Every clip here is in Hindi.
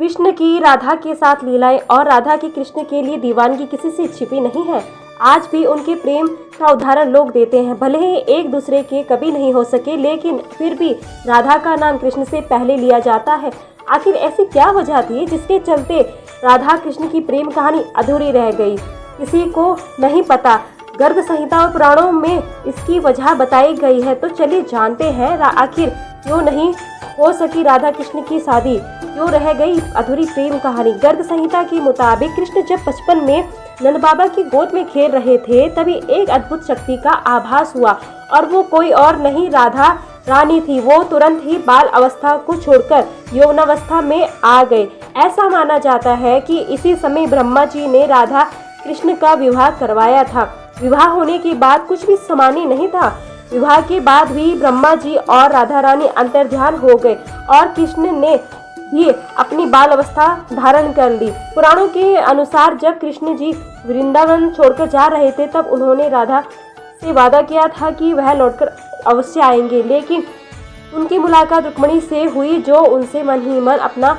कृष्ण की राधा के साथ लीलाएं और राधा की कृष्ण के लिए दीवानगी किसी से छिपी नहीं है। आज भी उनके प्रेम का उदाहरण लोग देते हैं। भले ही एक दूसरे के कभी नहीं हो सके, लेकिन फिर भी राधा का नाम कृष्ण से पहले लिया जाता है। आखिर ऐसी क्या वजह थी जिसके चलते राधा कृष्ण की प्रेम कहानी अधूरी रह गई? किसी को नहीं पता। गर्ग संहिता और पुराणों में इसकी वजह बताई गई है। तो चलिए जानते हैं आखिर क्यों नहीं हो सकी राधा कृष्ण की शादी, क्यों रह गई अधूरी प्रेम कहानी। गर्ग संहिता के मुताबिक कृष्ण जब बचपन में नंद बाबा की गोद में खेल रहे थे, तभी एक अद्भुत शक्ति का आभास हुआ और वो कोई और नहीं राधा रानी थी। वो तुरंत ही बाल अवस्था को छोड़कर यौवनावस्था में आ गए। ऐसा माना जाता है कि इसी समय ब्रह्मा जी ने राधा कृष्ण का विवाह करवाया था। विवाह होने के बाद कुछ भी सामान्य नहीं था। विवाह के बाद भी ब्रह्मा जी और राधा रानी अंतर्ध्यान हो गए और कृष्ण ने भी अपनी बाल अवस्था धारण कर ली। पुराणों के अनुसार जब कृष्ण जी वृंदावन छोड़कर जा रहे थे, तब उन्होंने राधा से वादा किया था कि वह लौटकर अवश्य आएंगे। लेकिन उनकी मुलाकात रुक्मिणी से हुई, जो उनसे मन ही मन अपना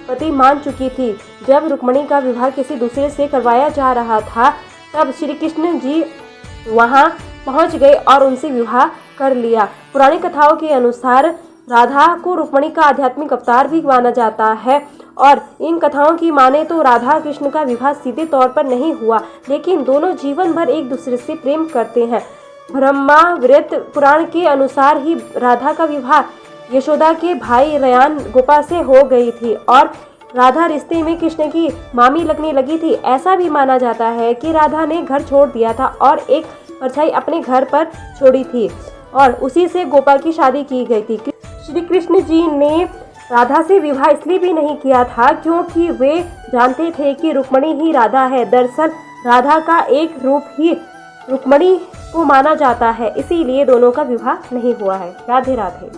पति मान चुकी थी। जब रुक्मिणी का विवाह किसी दूसरे से करवाया जा रहा था, तब श्री कृष्ण जी वहां पहुंच गए और उनसे विवाह कर लिया। पुरानी कथाओं के अनुसार राधा को रुक्मिणी का आध्यात्मिक अवतार भी माना जाता है और इन कथाओं की माने तो राधा कृष्ण का विवाह सीधे तौर पर नहीं हुआ, लेकिन दोनों जीवन भर एक दूसरे से प्रेम करते हैं। ब्रह्मावृत पुराण के अनुसार ही राधा का विवाह यशोदा के भाई रयान गोपा से हो गई थी और राधा रिश्ते में कृष्ण की मामी लगने लगी थी। ऐसा भी माना जाता है कि राधा ने घर छोड़ दिया था और एक परछाई अपने घर पर छोड़ी थी और उसी से गोपा की शादी की गई थी। श्री कृष्ण जी ने राधा से विवाह इसलिए भी नहीं किया था क्योंकि वे जानते थे कि रुक्मिणी ही राधा है। दरअसल राधा का एक रूप ही रुक्मिणी को माना जाता है, इसीलिए दोनों का विवाह नहीं हुआ है। राधे राधे।